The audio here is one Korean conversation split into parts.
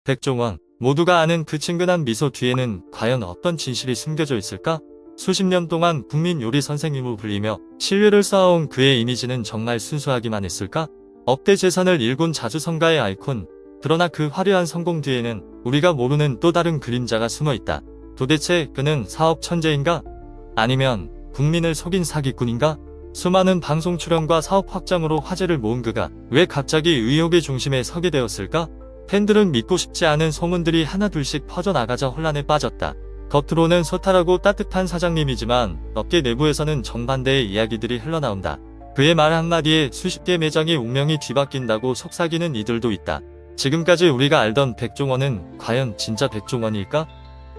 백종원. 모두가 아는 그 친근한 미소 뒤에는 과연 어떤 진실이 숨겨져 있을까? 수십 년 동안 국민 요리 선생님으로 불리며 신뢰를 쌓아온 그의 이미지는 정말 순수하기만 했을까? 억대 재산을 일군 자주성가의 아이콘. 그러나 그 화려한 성공 뒤에는 우리가 모르는 또 다른 그림자가 숨어 있다. 도대체 그는 사업 천재인가? 아니면 국민을 속인 사기꾼인가? 수많은 방송 출연과 사업 확장으로 화제를 모은 그가 왜 갑자기 의혹의 중심에 서게 되었을까? 팬들은 믿고 싶지 않은 소문들이 하나둘씩 퍼져나가자 혼란에 빠졌다. 겉으로는 소탈하고 따뜻한 사장님이지만 업계 내부에서는 정반대의 이야기들이 흘러나온다. 그의 말 한마디에 수십 개 매장의 운명이 뒤바뀐다고 속삭이는 이들도 있다. 지금까지 우리가 알던 백종원은 과연 진짜 백종원일까?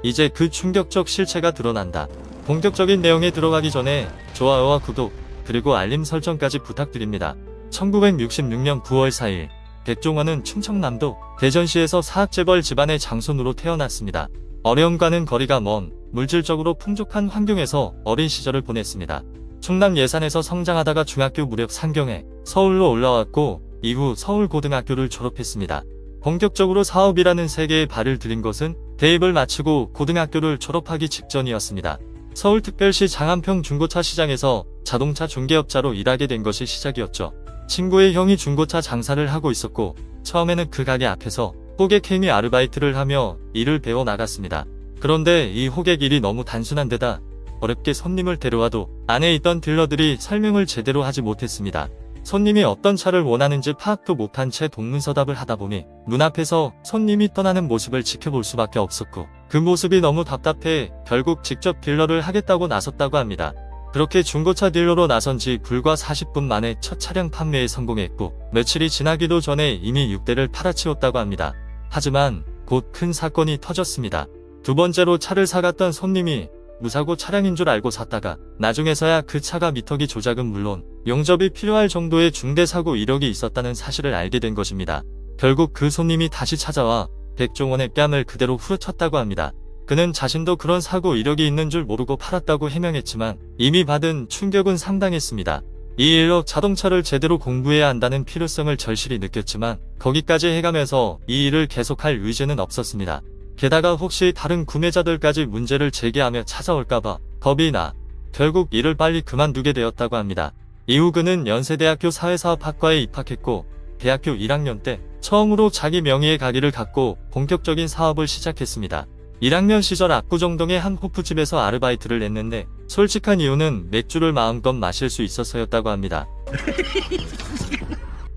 이제 그 충격적 실체가 드러난다. 본격적인 내용에 들어가기 전에 좋아요와 구독, 그리고 알림 설정까지 부탁드립니다. 1966년 9월 4일 백종원은 충청남도 대전시에서 사학재벌 집안의 장손으로 태어났습니다. 어려움과는 거리가 먼 물질적으로 풍족한 환경에서 어린 시절을 보냈습니다. 충남 예산에서 성장하다가 중학교 무렵 상경에 서울로 올라왔고 이후 서울고등학교를 졸업했습니다. 본격적으로 사업이라는 세계에 발을 들인 것은 대입을 마치고 고등학교를 졸업하기 직전이었습니다. 서울특별시 장안평 중고차 시장에서 자동차 중개업자로 일하게 된 것이 시작이었죠. 친구의 형이 중고차 장사를 하고 있었고 처음에는 그 가게 앞에서 호객 행위 아르바이트를 하며 일을 배워 나갔습니다. 그런데 이 호객 일이 너무 단순한 데다 어렵게 손님을 데려와도 안에 있던 딜러들이 설명을 제대로 하지 못했습니다. 손님이 어떤 차를 원하는지 파악도 못한 채 동문서답을 하다 보니 눈앞에서 손님이 떠나는 모습을 지켜볼 수밖에 없었고 그 모습이 너무 답답해 결국 직접 딜러를 하겠다고 나섰다고 합니다. 그렇게 중고차 딜러로 나선 지 불과 40분 만에 첫 차량 판매에 성공했고 며칠이 지나기도 전에 이미 6대를 팔아치웠다고 합니다. 하지만 곧 큰 사건이 터졌습니다. 두 번째로 차를 사갔던 손님이 무사고 차량인 줄 알고 샀다가 나중에서야 그 차가 미터기 조작은 물론 용접이 필요할 정도의 중대사고 이력이 있었다는 사실을 알게 된 것입니다. 결국 그 손님이 다시 찾아와 백종원의 뺨을 그대로 후려쳤다고 합니다. 그는 자신도 그런 사고 이력이 있는 줄 모르고 팔았다고 해명했지만 이미 받은 충격은 상당했습니다. 이 일로 자동차를 제대로 공부해야 한다는 필요성을 절실히 느꼈지만 거기까지 해가면서 이 일을 계속할 의지는 없었습니다. 게다가 혹시 다른 구매자들까지 문제를 제기하며 찾아올까봐 겁이 나 결국 일을 빨리 그만두게 되었다고 합니다. 이후 그는 연세대학교 사회사업학과에 입학했고 대학교 1학년 때 처음으로 자기 명의의 가게를 갖고 본격적인 사업을 시작했습니다. 1학년 시절 압구정동의 한 호프집에서 아르바이트를 했는데 솔직한 이유는 맥주를 마음껏 마실 수 있어서였다고 합니다.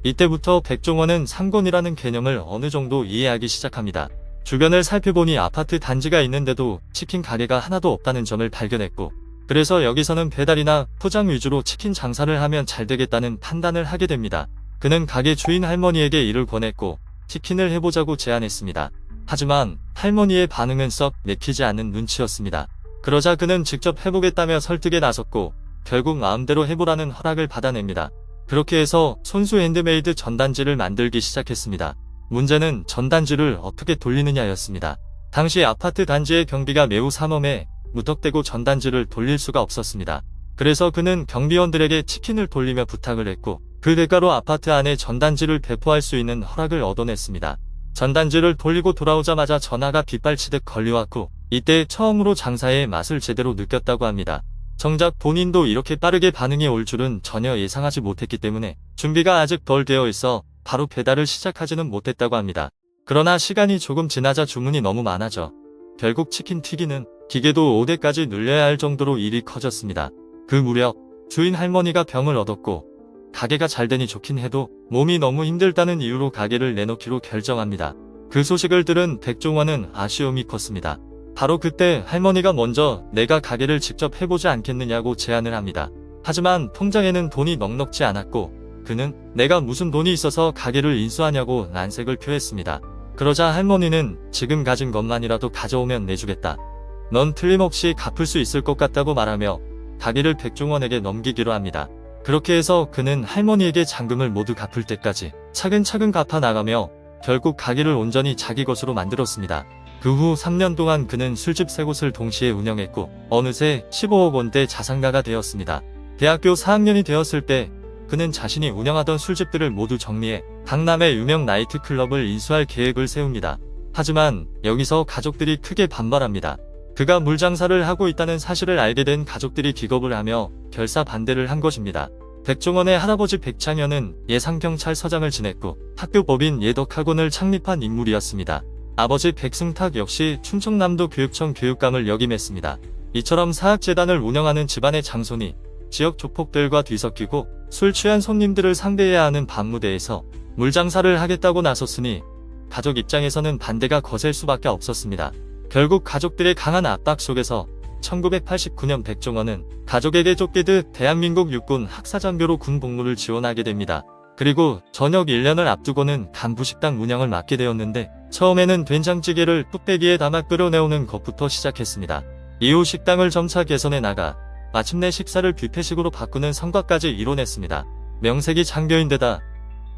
이때부터 백종원은 상권이라는 개념을 어느 정도 이해하기 시작합니다. 주변을 살펴보니 아파트 단지가 있는데도 치킨 가게가 하나도 없다는 점을 발견했고 그래서 여기서는 배달이나 포장 위주로 치킨 장사를 하면 잘 되겠다는 판단을 하게 됩니다. 그는 가게 주인 할머니에게 일을 권했고 치킨을 해보자고 제안했습니다. 하지만 할머니의 반응은 썩 내키지 않는 눈치였습니다. 그러자 그는 직접 해보겠다며 설득에 나섰고 결국 마음대로 해보라는 허락을 받아냅니다. 그렇게 해서 손수 핸드메이드 전단지를 만들기 시작했습니다. 문제는 전단지를 어떻게 돌리느냐였습니다. 당시 아파트 단지의 경비가 매우 삼엄해 무턱대고 전단지를 돌릴 수가 없었습니다. 그래서 그는 경비원들에게 치킨을 돌리며 부탁을 했고 그 대가로 아파트 안에 전단지를 배포할 수 있는 허락을 얻어냈습니다. 전단지를 돌리고 돌아오자마자 전화가 빗발치듯 걸려왔고 이때 처음으로 장사의 맛을 제대로 느꼈다고 합니다. 정작 본인도 이렇게 빠르게 반응이 올 줄은 전혀 예상하지 못했기 때문에 준비가 아직 덜 되어 있어 바로 배달을 시작하지는 못했다고 합니다. 그러나 시간이 조금 지나자 주문이 너무 많아져 결국 치킨 튀기는 기계도 5대까지 늘려야 할 정도로 일이 커졌습니다. 그 무렵 주인 할머니가 병을 얻었고 가게가 잘 되니 좋긴 해도 몸이 너무 힘들다는 이유로 가게를 내놓기로 결정합니다. 그 소식을 들은 백종원은 아쉬움이 컸습니다. 바로 그때 할머니가 먼저 내가 가게를 직접 해보지 않겠느냐고 제안을 합니다. 하지만 통장에는 돈이 넉넉지 않았고 그는 내가 무슨 돈이 있어서 가게를 인수하냐고 난색을 표했습니다. 그러자 할머니는 지금 가진 것만이라도 가져오면 내주겠다. 넌 틀림없이 갚을 수 있을 것 같다고 말하며 가게를 백종원에게 넘기기로 합니다. 그렇게 해서 그는 할머니에게 잔금을 모두 갚을 때까지 차근차근 갚아 나가며 결국 가게를 온전히 자기 것으로 만들었습니다. 그 후 3년 동안 그는 술집 3곳을 동시에 운영했고 어느새 15억 원대 자산가가 되었습니다. 대학교 4학년이 되었을 때 그는 자신이 운영하던 술집들을 모두 정리해 강남의 유명 나이트클럽을 인수할 계획을 세웁니다. 하지만 여기서 가족들이 크게 반발합니다. 그가 물장사를 하고 있다는 사실을 알게 된 가족들이 기겁을 하며 결사 반대를 한 것입니다. 백종원의 할아버지 백창현은 예상경찰서장을 지냈고 학교 법인 예덕학원을 창립한 인물이었습니다. 아버지 백승탁 역시 충청남도 교육청 교육감을 역임했습니다. 이처럼 사학재단을 운영하는 집안의 장손이 지역 조폭들과 뒤섞이고 술 취한 손님들을 상대해야 하는 밤무대에서 물장사를 하겠다고 나섰으니 가족 입장에서는 반대가 거셀 수밖에 없었습니다. 결국 가족들의 강한 압박 속에서 1989년 백종원은 가족에게 쫓기듯 대한민국 육군 학사장교로 군 복무를 지원하게 됩니다. 그리고 전역 1년을 앞두고는 간부식당 운영을 맡게 되었는데 처음에는 된장찌개를 뚝배기에 담아 끓여내오는 것부터 시작했습니다. 이후 식당을 점차 개선해 나가 마침내 식사를 뷔페식으로 바꾸는 성과까지 이뤄냈습니다. 명색이 장교인데다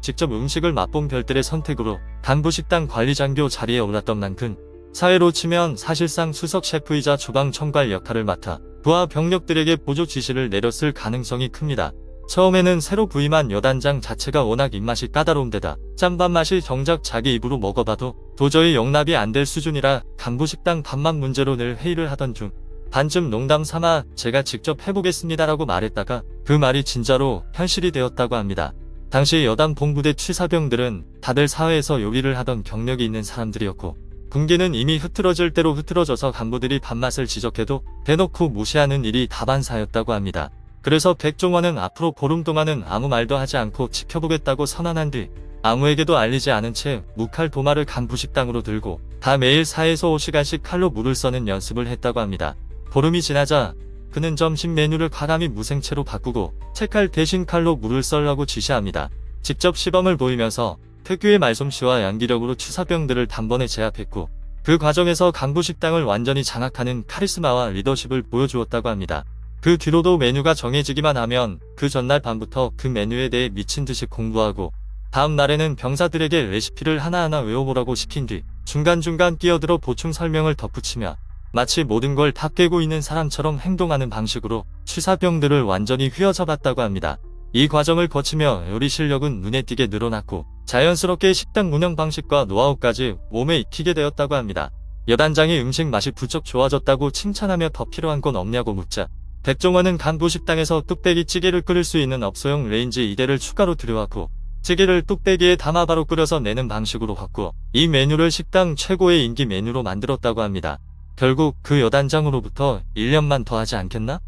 직접 음식을 맛본 별들의 선택으로 간부식당 관리장교 자리에 올랐던 만큼 사회로 치면 사실상 수석 셰프이자 주방 총괄 역할을 맡아 부하 병력들에게 보조 지시를 내렸을 가능성이 큽니다. 처음에는 새로 부임한 여단장 자체가 워낙 입맛이 까다로운 데다 짠밥 맛이 정작 자기 입으로 먹어봐도 도저히 용납이 안 될 수준이라 간부식당 밥맛 문제로 늘 회의를 하던 중 반쯤 농담 삼아 제가 직접 해보겠습니다라고 말했다가 그 말이 진짜로 현실이 되었다고 합니다. 당시 여단 본부대 취사병들은 다들 사회에서 요리를 하던 경력이 있는 사람들이었고 군기는 이미 흐트러질 대로 흐트러져서 간부들이 밥맛을 지적해도 대놓고 무시하는 일이 다반사였다고 합니다. 그래서 백종원은 앞으로 보름 동안은 아무 말도 하지 않고 지켜보겠다고 선언한 뒤 아무에게도 알리지 않은 채 무칼 도마를 간부식당으로 들고 다 매일 4에서 5시간씩 칼로 물을 써는 연습을 했다고 합니다. 보름이 지나자 그는 점심 메뉴를 과감히 무생채로 바꾸고 채칼 대신 칼로 물을 썰라고 지시합니다. 직접 시범을 보이면서 특유의 말솜씨와 연기력으로 취사병들을 단번에 제압했고 그 과정에서 간부식당을 완전히 장악하는 카리스마와 리더십을 보여주었다고 합니다. 그 뒤로도 메뉴가 정해지기만 하면 그 전날 밤부터 그 메뉴에 대해 미친듯이 공부하고 다음 날에는 병사들에게 레시피를 하나하나 외워보라고 시킨 뒤 중간중간 끼어들어 보충 설명을 덧붙이며 마치 모든 걸 다 깨고 있는 사람처럼 행동하는 방식으로 취사병들을 완전히 휘어잡았다고 합니다. 이 과정을 거치며 요리 실력은 눈에 띄게 늘어났고 자연스럽게 식당 운영 방식과 노하우까지 몸에 익히게 되었다고 합니다. 여단장이 음식 맛이 부쩍 좋아졌다고 칭찬하며 더 필요한 건 없냐고 묻자 백종원은 간부식당에서 뚝배기 찌개를 끓일 수 있는 업소용 레인지 2대를 추가로 들여왔고 찌개를 뚝배기에 담아 바로 끓여서 내는 방식으로 바꾸어 이 메뉴를 식당 최고의 인기 메뉴로 만들었다고 합니다. 결국 그 여단장으로부터 1년만 더 하지 않겠나?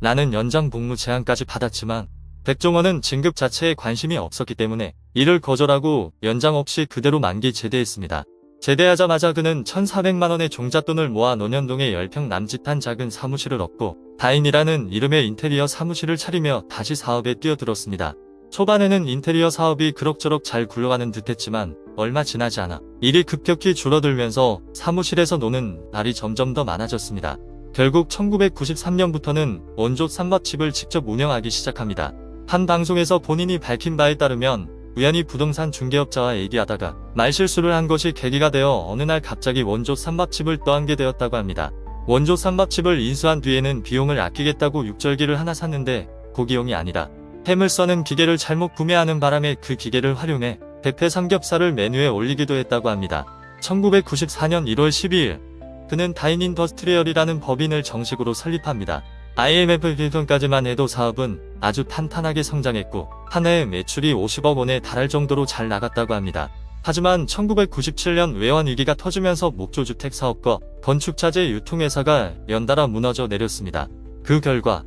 라는 연장 복무 제안까지 받았지만 백종원은 진급 자체에 관심이 없었기 때문에 이를 거절하고 연장 없이 그대로 만기 제대했습니다. 제대하자마자 그는 1,400만원의 종잣돈을 모아 논현동에 10평 남짓한 작은 사무실을 얻고 다인이라는 이름의 인테리어 사무실을 차리며 다시 사업에 뛰어들었습니다. 초반에는 인테리어 사업이 그럭저럭 잘 굴러가는 듯했지만 얼마 지나지 않아 일이 급격히 줄어들면서 사무실에서 노는 날이 점점 더 많아졌습니다. 결국 1993년부터는 원조 쌈밥집을 직접 운영하기 시작합니다. 한 방송에서 본인이 밝힌 바에 따르면 우연히 부동산 중개업자와 얘기하다가 말실수를 한 것이 계기가 되어 어느 날 갑자기 원조 쌈밥집을 떠안게 되었다고 합니다. 원조 쌈밥집을 인수한 뒤에는 비용을 아끼겠다고 육절기를 하나 샀는데 고기용이 아니라 햄을 써는 기계를 잘못 구매하는 바람에 그 기계를 활용해 대패 삼겹살을 메뉴에 올리기도 했다고 합니다. 1994년 1월 12일 그는 다인인더스트리얼이라는 법인을 정식으로 설립합니다. IMF 빌턴까지만 해도 사업은 아주 탄탄하게 성장했고 한 해에 매출이 50억 원에 달할 정도로 잘 나갔다고 합니다. 하지만 1997년 외환위기가 터지면서 목조주택 사업과 건축자재 유통회사가 연달아 무너져 내렸습니다. 그 결과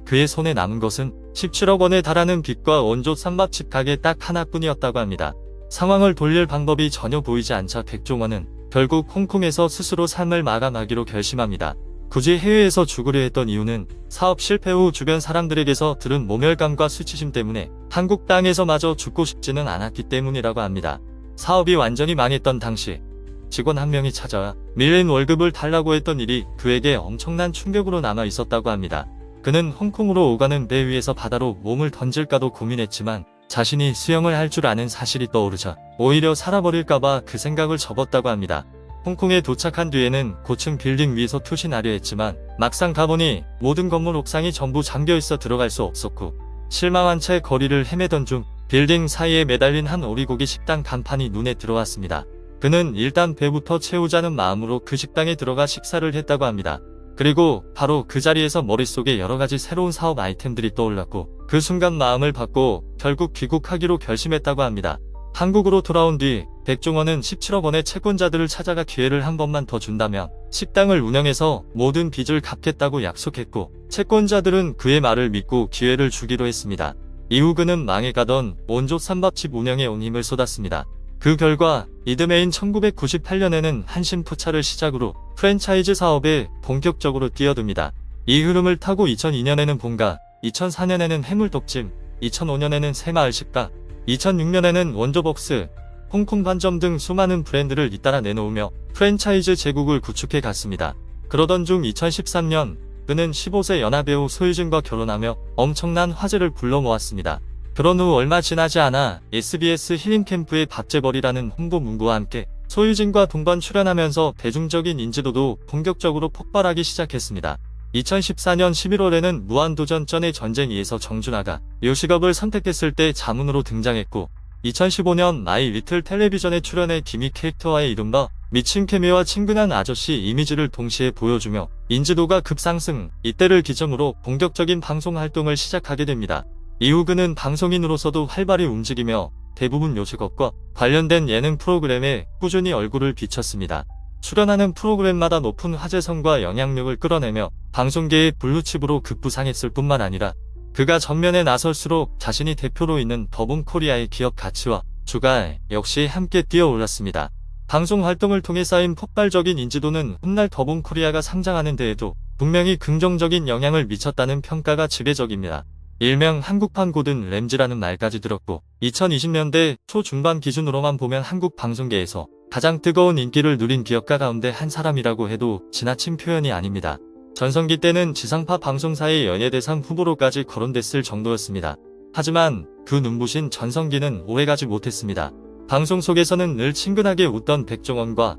그의 손에 남은 것은 17억 원에 달하는 빚과 원조 쌈밥집 가게 딱 하나뿐이었다고 합니다. 상황을 돌릴 방법이 전혀 보이지 않자 백종원은 결국 홍콩에서 스스로 삶을 마감하기로 결심합니다. 굳이 해외에서 죽으려 했던 이유는 사업 실패 후 주변 사람들에게서 들은 모멸감과 수치심 때문에 한국 땅에서마저 죽고 싶지는 않았기 때문이라고 합니다. 사업이 완전히 망했던 당시 직원 한 명이 찾아와 밀린 월급을 달라고 했던 일이 그에게 엄청난 충격으로 남아 있었다고 합니다. 그는 홍콩으로 오가는 배 위에서 바다로 몸을 던질까도 고민했지만 자신이 수영을 할 줄 아는 사실이 떠오르자 오히려 살아버릴까봐 그 생각을 접었다고 합니다. 홍콩에 도착한 뒤에는 고층 빌딩 위에서 투신하려 했지만 막상 가보니 모든 건물 옥상이 전부 잠겨있어 들어갈 수 없었고 실망한 채 거리를 헤매던 중 빌딩 사이에 매달린 한 오리고기 식당 간판이 눈에 들어왔습니다. 그는 일단 배부터 채우자는 마음으로 그 식당에 들어가 식사를 했다고 합니다. 그리고 바로 그 자리에서 머릿속에 여러가지 새로운 사업 아이템들이 떠올랐고 그 순간 마음을 받고 결국 귀국하기로 결심했다고 합니다. 한국으로 돌아온 뒤 백종원은 17억 원의 채권자들을 찾아가 기회를 한 번만 더 준다면 식당을 운영해서 모든 빚을 갚겠다고 약속했고 채권자들은 그의 말을 믿고 기회를 주기로 했습니다. 이후 그는 망해가던 원조 쌈밥집 운영에 온 힘을 쏟았습니다. 그 결과 이듬해인 1998년에는 한신푸차를 시작으로 프랜차이즈 사업에 본격적으로 뛰어듭니다. 이 흐름을 타고 2002년에는 본가, 2004년에는 해물독찜, 2005년에는 새마을식당, 2006년에는 원조벅스, 홍콩 반점 등 수많은 브랜드를 잇따라 내놓으며 프랜차이즈 제국을 구축해 갔습니다. 그러던 중 2013년 그는 15세 연하배우 소유진과 결혼하며 엄청난 화제를 불러 모았습니다. 결혼 후 얼마 지나지 않아 SBS 힐링캠프의 밥재벌이라는 홍보 문구와 함께 소유진과 동반 출연하면서 대중적인 인지도도 본격적으로 폭발하기 시작했습니다. 2014년 11월에는 무한도전전의 전쟁2에서 정준하가 요식업을 선택했을 때 자문으로 등장했고 2015년 마이 리틀 텔레비전에 출연해 기미 캐릭터와의 이른바 미친 케미와 친근한 아저씨 이미지를 동시에 보여주며 인지도가 급상승, 이때를 기점으로 본격적인 방송 활동을 시작하게 됩니다. 이후 그는 방송인으로서도 활발히 움직이며 대부분 요식업과 관련된 예능 프로그램에 꾸준히 얼굴을 비쳤습니다. 출연하는 프로그램마다 높은 화제성과 영향력을 끌어내며 방송계의 블루칩으로 급부상했을 뿐만 아니라 그가 전면에 나설수록 자신이 대표로 있는 더본코리아의 기업 가치와 주가 역시 함께 뛰어올랐습니다. 방송 활동을 통해 쌓인 폭발적인 인지도는 훗날 더본코리아가 상장하는 데에도 분명히 긍정적인 영향을 미쳤다는 평가가 지배적입니다. 일명 한국판 고든 램지라는 말까지 들었고 2020년대 초중반 기준으로만 보면 한국 방송계에서 가장 뜨거운 인기를 누린 기업가 가운데 한 사람이라고 해도 지나친 표현이 아닙니다. 전성기 때는 지상파 방송사의 연예대상 후보로까지 거론됐을 정도였습니다. 하지만 그 눈부신 전성기는 오래가지 못했습니다. 방송 속에서는 늘 친근하게 웃던 백종원과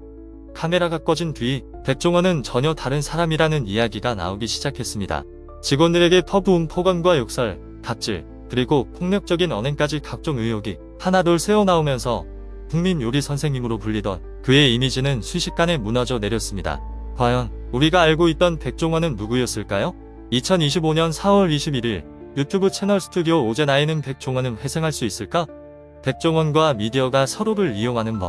카메라가 꺼진 뒤 백종원은 전혀 다른 사람이라는 이야기가 나오기 시작했습니다. 직원들에게 퍼부은 폭언과 욕설, 갑질, 그리고 폭력적인 언행까지 각종 의혹이 하나둘 새어나오면서 국민 요리 선생님으로 불리던 그의 이미지는 순식간에 무너져 내렸습니다. 과연 우리가 알고 있던 백종원은 누구였을까요? 2025년 4월 21일 유튜브 채널 스튜디오 오제나에는 백종원은 회생할 수 있을까? 백종원과 미디어가 서로를 이용하는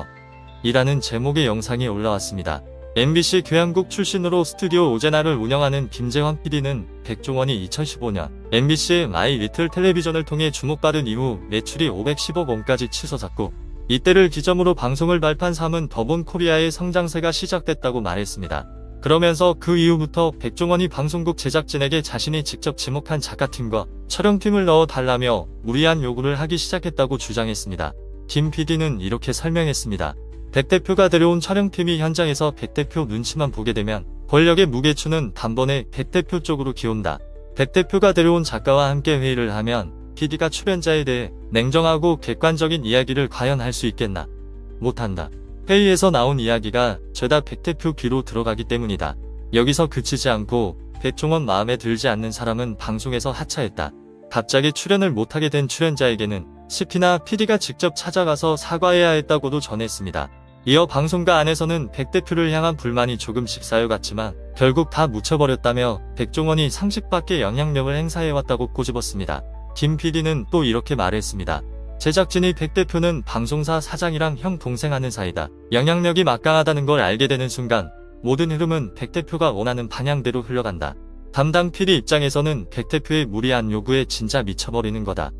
법이라는 제목의 영상이 올라왔습니다. MBC 교양국 출신으로 스튜디오 오제나를 운영하는 김재환 PD는 백종원이 2015년 MBC의 마이 리틀 텔레비전을 통해 주목받은 이후 매출이 510억 원까지 치솟았고 이때를 기점으로 방송을 발판 삼은 더본코리아의 성장세가 시작됐다고 말했습니다. 그러면서 그 이후부터 백종원이 방송국 제작진에게 자신이 직접 지목한 작가팀과 촬영팀을 넣어달라며 무리한 요구를 하기 시작했다고 주장했습니다. 김 PD는 이렇게 설명했습니다. 백 대표가 데려온 촬영팀이 현장에서 백 대표 눈치만 보게 되면 권력의 무게추는 단번에 백 대표 쪽으로 기온다. 백 대표가 데려온 작가와 함께 회의를 하면 PD가 출연자에 대해 냉정하고 객관적인 이야기를 과연 할 수 있겠나? 못한다. 회의에서 나온 이야기가 죄다 백 대표 귀로 들어가기 때문이다. 여기서 그치지 않고 백종원 마음에 들지 않는 사람은 방송에서 하차했다. 갑자기 출연을 못하게 된 출연자에게는 CP나 PD가 직접 찾아가서 사과해야 했다고도 전했습니다. 이어 방송가 안에서는 백 대표를 향한 불만이 조금씩 쌓여갔지만 결국 다 묻혀버렸다며 백종원이 상식 밖의 영향력을 행사해왔다고 꼬집었습니다. 김 PD는 또 이렇게 말했습니다. 제작진이 백 대표는 방송사 사장이랑 형 동생 하는 사이다. 영향력이 막강하다는 걸 알게 되는 순간 모든 흐름은 백 대표가 원하는 방향대로 흘러간다. 담당 PD 입장에서는 백 대표의 무리한 요구에 진짜 미쳐버리는 거다.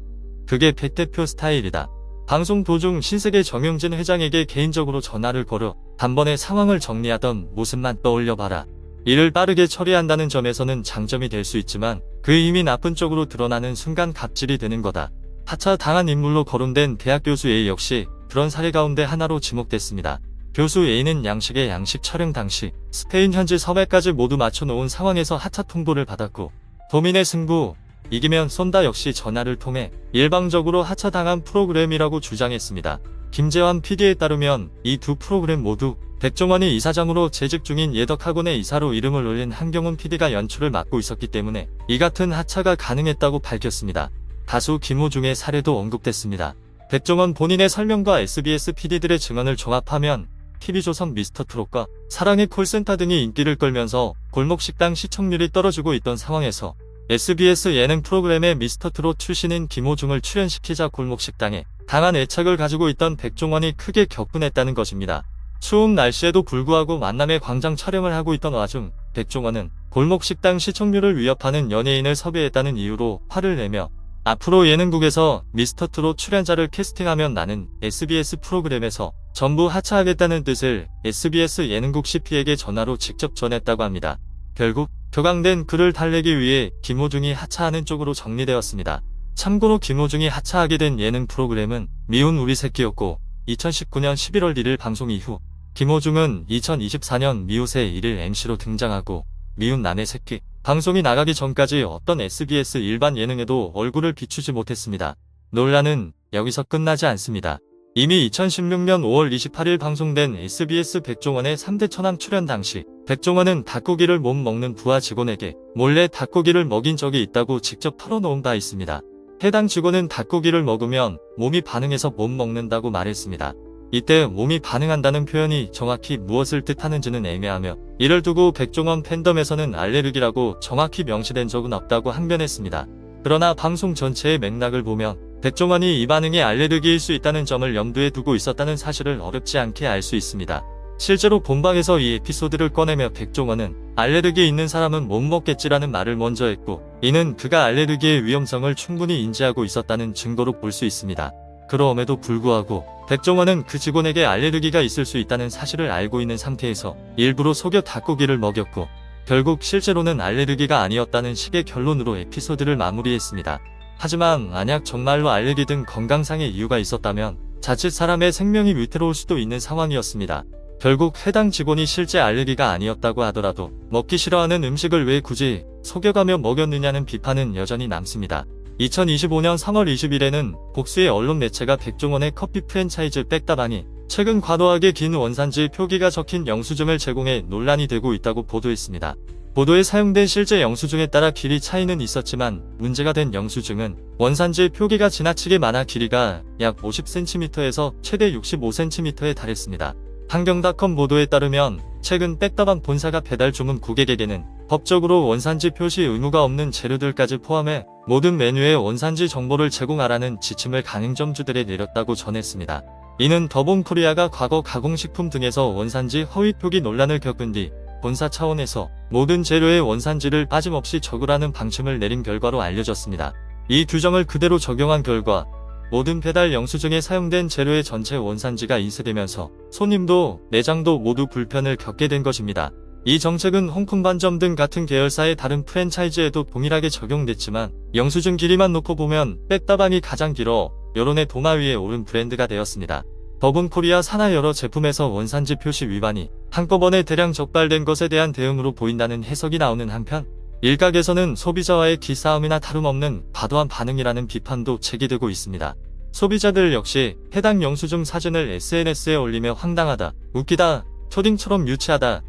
그게 백 대표 스타일이다. 방송 도중 신세계 정용진 회장에게 개인적으로 전화를 걸어 단번에 상황을 정리하던 모습만 떠올려봐라. 이를 빠르게 처리한다는 점에서는 장점이 될 수 있지만 그 힘이 나쁜 쪽으로 드러나는 순간 갑질이 되는 거다. 하차당한 인물로 거론된 대학 교수 A 역시 그런 사례 가운데 하나로 지목됐습니다. 교수 A는 양식의 양식 촬영 당시 스페인 현지 섭외까지 모두 맞춰놓은 상황에서 하차 통보를 받았고 도민의 승부, 이기면 쏜다 역시 전화를 통해 일방적으로 하차당한 프로그램이라고 주장했습니다. 김재환 PD에 따르면 이 두 프로그램 모두 백종원이 이사장으로 재직 중인 예덕학원의 이사로 이름을 올린 한경훈 PD가 연출을 맡고 있었기 때문에 이 같은 하차가 가능했다고 밝혔습니다. 다수 김호중의 사례도 언급됐습니다. 백종원 본인의 설명과 SBS PD들의 증언을 종합하면 TV조선 미스터트롯과 사랑의 콜센터 등이 인기를 끌면서 골목식당 시청률이 떨어지고 있던 상황에서 SBS 예능 프로그램에 미스터트롯 출신인 김호중을 출연시키자 골목식당에 강한 애착을 가지고 있던 백종원이 크게 격분했다는 것입니다. 추운 날씨에도 불구하고 만남의 광장 촬영을 하고 있던 와중 백종원은 골목식당 시청률을 위협하는 연예인을 섭외했다는 이유로 화를 내며 앞으로 예능국에서 미스터트롯 출연자를 캐스팅하면 나는 SBS 프로그램에서 전부 하차하겠다는 뜻을 SBS 예능국 CP에게 전화로 직접 전했다고 합니다. 결국 격앙된 그를 달래기 위해 김호중이 하차하는 쪽으로 정리되었습니다. 참고로 김호중이 하차하게 된 예능 프로그램은 미운 우리 새끼였고 2019년 11월 1일 방송 이후 김호중은 2024년 미우새 1일 MC로 등장하고 미운 남의 새끼 방송이 나가기 전까지 어떤 SBS 일반 예능에도 얼굴을 비추지 못했습니다. 논란은 여기서 끝나지 않습니다. 이미 2016년 5월 28일 방송된 SBS 백종원의 3대 천왕 출연 당시 백종원은 닭고기를 못 먹는 부하 직원에게 몰래 닭고기를 먹인 적이 있다고 직접 털어놓은 바 있습니다. 해당 직원은 닭고기를 먹으면 몸이 반응해서 못 먹는다고 말했습니다. 이때 몸이 반응한다는 표현이 정확히 무엇을 뜻하는지는 애매하며 이를 두고 백종원 팬덤에서는 알레르기라고 정확히 명시된 적은 없다고 항변했습니다. 그러나 방송 전체의 맥락을 보면 백종원이 이 반응이 알레르기일 수 있다는 점을 염두에 두고 있었다는 사실을 어렵지 않게 알 수 있습니다. 실제로 본방에서 이 에피소드를 꺼내며 백종원은 알레르기 있는 사람은 못 먹겠지라는 말을 먼저 했고 이는 그가 알레르기의 위험성을 충분히 인지하고 있었다는 증거로 볼 수 있습니다. 그럼에도 불구하고 백종원은 그 직원에게 알레르기가 있을 수 있다는 사실을 알고 있는 상태에서 일부러 속여 닭고기를 먹였고 결국 실제로는 알레르기가 아니었다는 식의 결론으로 에피소드를 마무리했습니다. 하지만 만약 정말로 알레르기 등 건강상의 이유가 있었다면 자칫 사람의 생명이 위태로울 수도 있는 상황이었습니다. 결국 해당 직원이 실제 알레르기가 아니었다고 하더라도 먹기 싫어하는 음식을 왜 굳이 속여가며 먹였느냐는 비판은 여전히 남습니다. 2025년 3월 20일에는 복수의 언론 매체가 백종원의 커피 프랜차이즈 백다방이 최근 과도하게 긴 원산지 표기가 적힌 영수증을 제공해 논란이 되고 있다고 보도했습니다. 보도에 사용된 실제 영수증에 따라 길이 차이는 있었지만 문제가 된 영수증은 원산지 표기가 지나치게 많아 길이가 약 50cm에서 최대 65cm에 달했습니다. 환경닷컴 보도에 따르면 최근 백다방 본사가 배달 주문 고객에게는 법적으로 원산지 표시 의무가 없는 재료들까지 포함해 모든 메뉴의 원산지 정보를 제공하라는 지침을 가맹점주들에 내렸다고 전했습니다. 이는 더본코리아가 과거 가공식품 등에서 원산지 허위 표기 논란을 겪은 뒤 본사 차원에서 모든 재료의 원산지를 빠짐없이 적으라는 방침을 내린 결과로 알려졌습니다. 이 규정을 그대로 적용한 결과 모든 배달 영수증에 사용된 재료의 전체 원산지가 인쇄되면서 손님도 매장도 모두 불편을 겪게 된 것입니다. 이 정책은 홍콩반점 등 같은 계열사의 다른 프랜차이즈에도 동일하게 적용됐지만 영수증 길이만 놓고 보면 백다방이 가장 길어 여론의 도마 위에 오른 브랜드가 되었습니다. 더본코리아 산하 여러 제품에서 원산지 표시 위반이 한꺼번에 대량 적발된 것에 대한 대응으로 보인다는 해석이 나오는 한편 일각에서는 소비자와의 기싸움이나 다름없는 과도한 반응이라는 비판도 제기되고 있습니다. 소비자들 역시 해당 영수증 사진을 SNS에 올리며 황당하다, 웃기다, 초딩처럼 유치하다,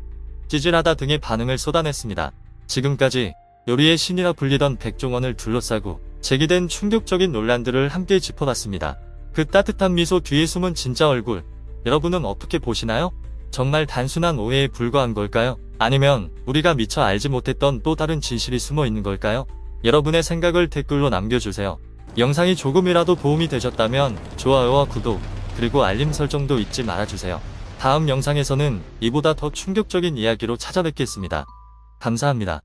찌질하다 등의 반응을 쏟아냈습니다. 지금까지 요리의 신이라 불리던 백종원을 둘러싸고 제기된 충격적인 논란들을 함께 짚어봤습니다. 그 따뜻한 미소 뒤에 숨은 진짜 얼굴, 여러분은 어떻게 보시나요? 정말 단순한 오해에 불과한 걸까요? 아니면 우리가 미처 알지 못했던 또 다른 진실이 숨어 있는 걸까요? 여러분의 생각을 댓글로 남겨주세요. 영상이 조금이라도 도움이 되셨다면 좋아요와 구독, 그리고 알림 설정도 잊지 말아주세요. 다음 영상에서는 이보다 더 충격적인 이야기로 찾아뵙겠습니다. 감사합니다.